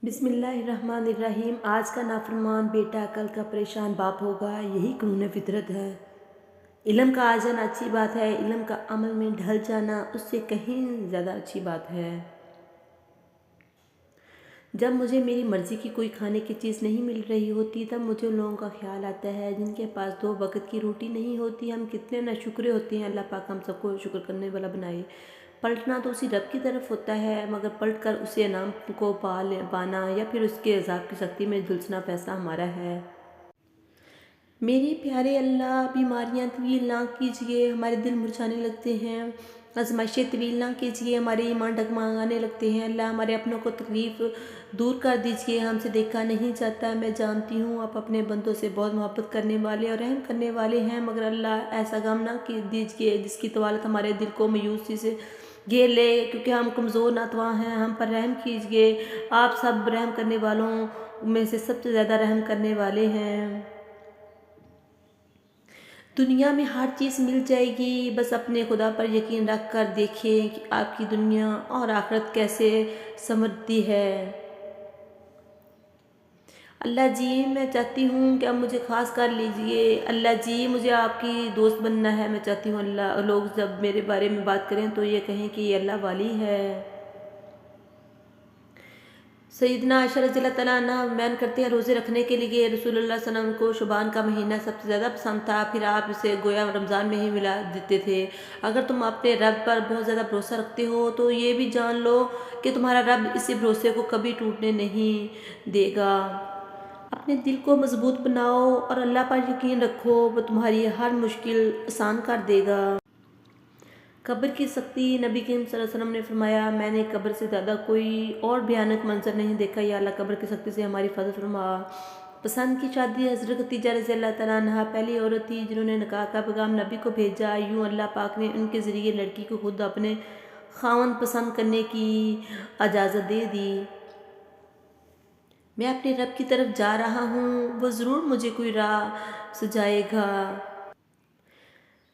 بسم اللہ الرحمن الرحیم۔ آج کا نافرمان بیٹا کل کا پریشان باپ ہوگا، یہی قانون فطرت ہے۔ علم کا آ جانا اچھی بات ہے، علم کا عمل میں ڈھل جانا اس سے کہیں زیادہ اچھی بات ہے۔ جب مجھے میری مرضی کی کوئی کھانے کی چیز نہیں مل رہی ہوتی تب مجھے ان لوگوں کا خیال آتا ہے جن کے پاس 2 وقت کی روٹی نہیں ہوتی۔ ہم کتنے ناشکرے ہوتے ہیں، اللہ پاک ہم سب کو شکر کرنے والا بنائے۔ پلٹنا تو اسی رب کی طرف ہوتا ہے، مگر پلٹ کر اسے انعام کو پانا یا پھر اس کے عذاب کی سختی میں جھلسنا فیصلہ ہمارا ہے۔ میرے پیارے اللہ، بیماریاں طویل نہ کیجیے، ہمارے دل مرجھانے لگتے ہیں۔ آزمائشیں طویل نہ کیجیے، ہمارے ایمان ڈگمگانے لگتے ہیں۔ اللہ ہمارے اپنوں کو تکلیف دور کر دیجیے، ہم سے دیکھا نہیں جاتا۔ میں جانتی ہوں آپ اپنے بندوں سے بہت محبت کرنے والے اور رحم کرنے والے ہیں، مگر اللہ ایسا غم نہ دیجیے جس کی طوالت ہمارے دل کو مایوسی سے گھیر لے، کیونکہ ہم کمزور ناتواں ہیں۔ ہم پر رحم کیجیے، آپ سب رحم کرنے والوں میں سے سب سے زیادہ رحم کرنے والے ہیں۔ دنیا میں ہر چیز مل جائے گی، بس اپنے خدا پر یقین رکھ کر دیکھیں کہ آپ کی دنیا اور آخرت کیسے سنورتی ہے۔ اللہ جی، میں چاہتی ہوں کہ آپ مجھے خاص کر لیجئے۔ اللہ جی، مجھے آپ کی دوست بننا ہے۔ میں چاہتی ہوں اللہ لوگ جب میرے بارے میں بات کریں تو یہ کہیں کہ یہ اللہ والی ہے۔ سیدنا عائشہ رضی اللہ تعالیٰ عنہ بیان کرتے ہیں، روزے رکھنے کے لیے رسول اللہ صلی اللہ علیہ وسلم کو شعبان کا مہینہ سب سے زیادہ پسند تھا، پھر آپ اسے گویا رمضان میں ہی ملا دیتے تھے۔ اگر تم اپنے رب پر بہت زیادہ بھروسہ رکھتے ہو تو یہ بھی جان لو کہ تمہارا رب اسی بھروسے کو کبھی ٹوٹنے نہیں دے گا۔ اپنے دل کو مضبوط بناؤ اور اللہ پر یقین رکھو، وہ تمہاری ہر مشکل آسان کر دے گا۔ قبر کی سختی، نبی کریم صلی اللہ علیہ وسلم نے فرمایا، میں نے قبر سے زیادہ کوئی اور بھیانک منظر نہیں دیکھا، یا اللہ قبر کی سختی سے ہماری حفاظت فرما۔ پسند کی شادی حضرت خدیجہ رضی اللہ تعالیٰ عنہ پہلی عورت تھی جنہوں نے نکاح کا پیغام نبی کو بھیجا۔ یوں اللہ پاک نے ان کے ذریعے لڑکی کو خود اپنے خاوند پسند کرنے کی اجازت دے دی۔ میں اپنے رب کی طرف جا رہا ہوں، وہ ضرور مجھے کوئی راہ سجائے گا۔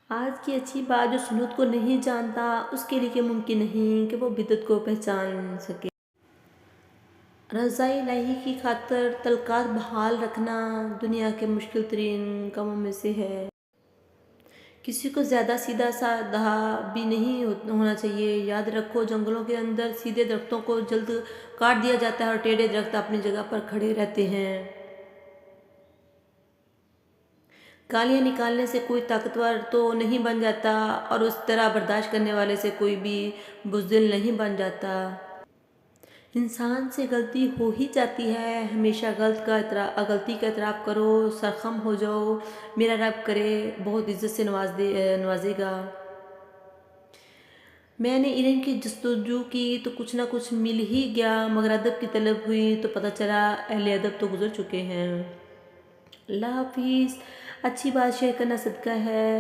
آج کی اچھی بات، جو سنت کو نہیں جانتا اس کے لیے ممکن نہیں کہ وہ بدعت کو پہچان سکے۔ رضا الہی کی خاطر تعلقات بحال رکھنا دنیا کے مشکل ترین کاموں میں سے ہے۔ کسی کو زیادہ سیدھا سادہ بھی نہیں ہونا چاہیے۔ یاد رکھو، جنگلوں کے اندر سیدھے درختوں کو جلد کاٹ دیا جاتا ہے اور ٹیڑھے درخت اپنی جگہ پر کھڑے رہتے ہیں۔ گالیاں نکالنے سے کوئی طاقتور تو نہیں بن جاتا اور اس طرح برداشت کرنے والے سے کوئی بھی بزدل نہیں بن جاتا۔ انسان سے غلطی ہو ہی جاتی ہے، ہمیشہ غلطی کا اعتراف کرو، سرخم ہو جاؤ، میرا رب کرے بہت عزت سے نوازے گا۔ میں نے علم کی جستجو کی تو کچھ نہ کچھ مل ہی گیا، مگر ادب کی طلب ہوئی تو پتہ چلا اہل ادب تو گزر چکے ہیں۔ اللہ حافظ۔ اچھی بات شیئر کرنا صدقہ ہے۔